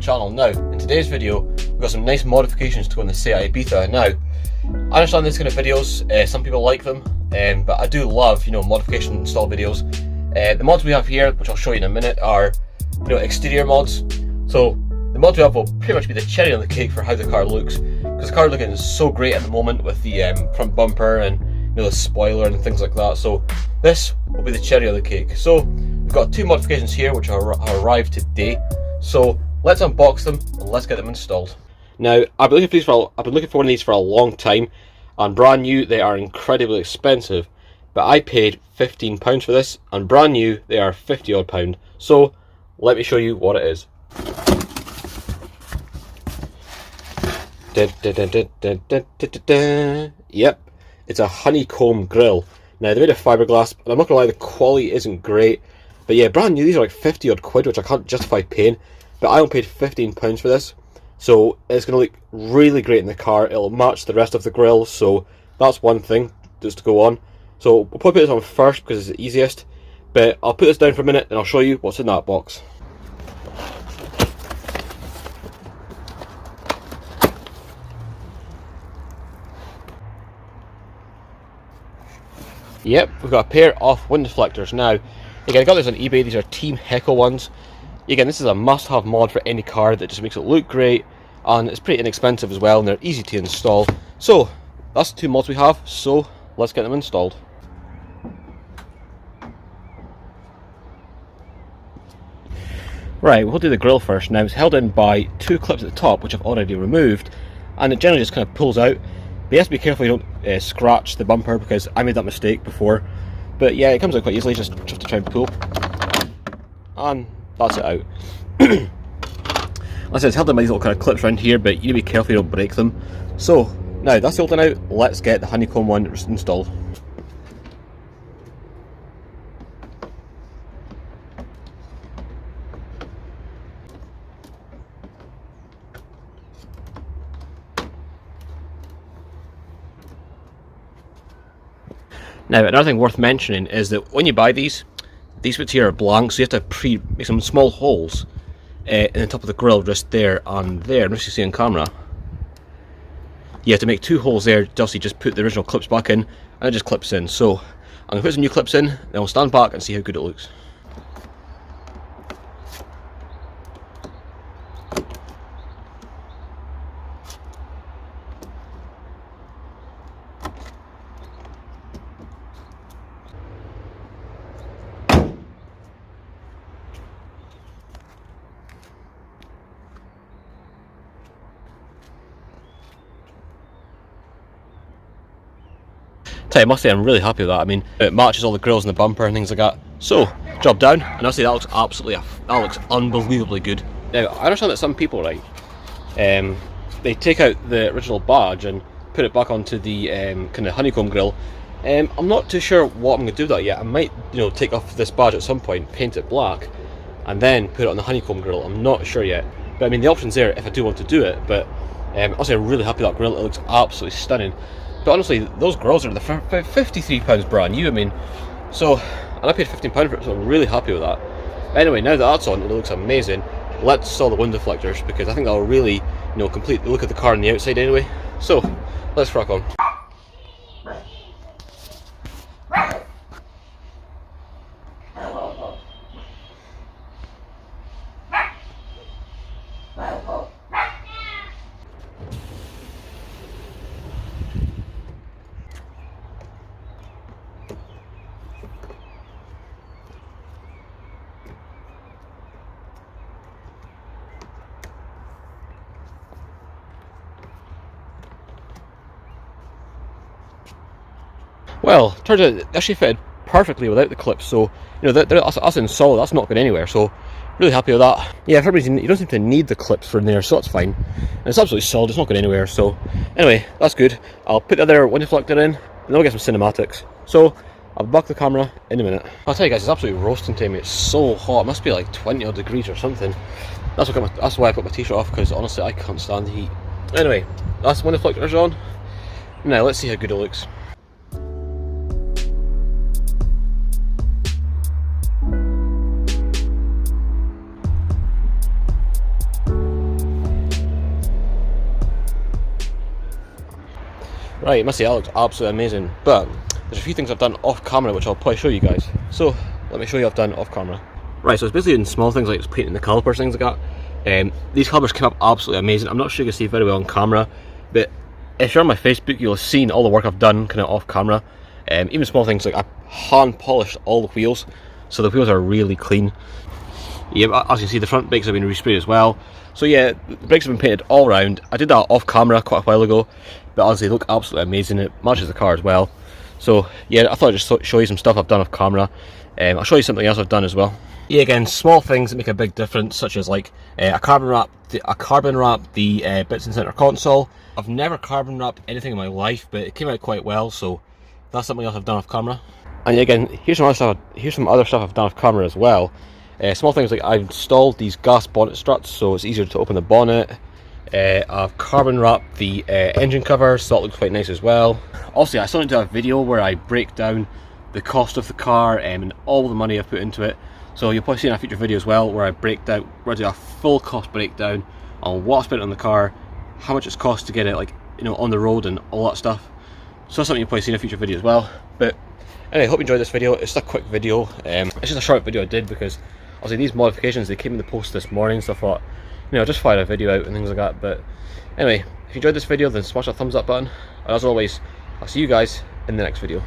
channel. Now, in today's video, we've got some nice modifications to go on the Seat Ibiza. Now, I understand these kind of videos, some people like them, but I do love, modification install videos. The mods we have here, which I'll show you in a minute, are, exterior mods. So, the mods we have will pretty much be the cherry on the cake for how the car looks, because the car looking is so great at the moment with the front bumper and the spoiler and things like that. So, this will be the cherry on the cake. So, we've got two modifications here which have arrived today. So let's unbox them and let's get them installed. Now, I've been looking for one of these for a long time, and brand new they are incredibly expensive. But I paid £15 for this, and brand new they are £50 odd. So let me show you what it is. Yep, it's a honeycomb grille. Now they're made of fiberglass, and I'm not gonna lie, the quality isn't great. But yeah, brand new, these are like 50 odd quid, which I can't justify paying. But I only paid £15 for this. So it's going to look really great in the car. It'll match the rest of the grille. So that's one thing just to go on. So we'll probably put this on first because it's the easiest. But I'll put this down for a minute and I'll show you what's in that box. Yep, we've got a pair of wind deflectors. Now, again, I got this on eBay. These are Team Heckle ones. Again, this is a must-have mod for any car that just makes it look great, and it's pretty inexpensive as well, and they're easy to install. So, that's the two mods we have, so let's get them installed. Right, we'll do the grille first. Now, it's held in by two clips at the top, which I've already removed, and it generally just kind of pulls out. But you have to be careful you don't scratch the bumper, because I made that mistake before. But yeah, it comes out quite easily, just to try and pull. And that's it out. Like I said, it's held in by these little kind of clips around here, but you need to be careful you don't break them. So, now that's the old one out, let's get the honeycomb one installed. Now, another thing worth mentioning is that when you buy these bits here are blank, so you have to make some small holes in the top of the grille, just there and there. Unless you see on camera, you have to make two holes there. Just put the original clips back in, and it just clips in. So I'm gonna put some new clips in, then we'll stand back and see how good it looks. I must say I'm really happy with that. I mean, it matches all the grills and the bumper and things like that. So, job done, and I'll say that looks unbelievably good. Now, I understand that some people, right, they take out the original badge and put it back onto the kind of honeycomb grill. I'm not too sure what I'm going to do with that yet. I might, take off this badge at some point, paint it black, and then put it on the honeycomb grill. I'm not sure yet. But I mean, the option's there if I do want to do it. But I'll say I'm really happy with that grill. It looks absolutely stunning. But honestly, those grills are £53 brand new. I mean, so, and I paid £15 for it, so I'm really happy with that. Anyway, now that that's on, it looks amazing. Let's install the wind deflectors, because I think that'll really, complete the look of the car on the outside anyway. So, let's crack on. Well, turns out it actually fitted perfectly without the clips, so that's in solid, that's not going anywhere, so really happy with that. Yeah, for some reason you don't seem to need the clips for in there, so that's fine. And it's absolutely solid, it's not going anywhere, so anyway, that's good. I'll put the other wind deflector in, and then we'll get some cinematics. So, I'll back the camera in a minute. I'll tell you guys, it's absolutely roasting to me, it's so hot, it must be like 20 odd degrees or something. That's why I put my t-shirt off, because honestly I can't stand the heat. Anyway, that's the wind deflectors on. Now let's see how good it looks. Right, you must say that looks absolutely amazing, but there's a few things I've done off camera which I'll probably show you guys. So let me show you what I've done off camera. Right, so it's basically in small things like painting the calipers, things like that. These calipers came up absolutely amazing. I'm not sure you can see very well on camera, but if you're on my Facebook, you'll have seen all the work I've done kind of off camera. Even small things like I hand polished all the wheels, so the wheels are really clean. Yeah, as you can see, the front brakes have been resprayed as well. So yeah, the brakes have been painted all around. I did that off camera quite a while ago, but as they look absolutely amazing, it matches the car as well. So yeah, I thought I'd just show you some stuff I've done off camera. I'll show you something else I've done as well. Yeah, again, small things that make a big difference, such as like I carbon wrap the bits in center console. I've never carbon wrapped anything in my life, but it came out quite well, so that's something else I've done off camera. And yeah, again, here's some other stuff I've done off camera as well. Small things like I've installed these gas bonnet struts, so it's easier to open the bonnet. I've carbon wrapped the engine covers, so that looks quite nice as well. Also, I still need to do a video where I break down the cost of the car and all the money I've put into it. So you'll probably see in a future video as well where I do a full cost breakdown on what I spent on the car, how much it's cost to get it on the road and all that stuff. So that's something you'll probably see in a future video as well. But anyway, hope you enjoyed this video. It's just a quick video. It's just a short video I did because obviously these modifications, they came in the post this morning, so I thought, just fire a video out and things like that. But anyway, if you enjoyed this video, then smash that thumbs up button. And as always, I'll see you guys in the next video.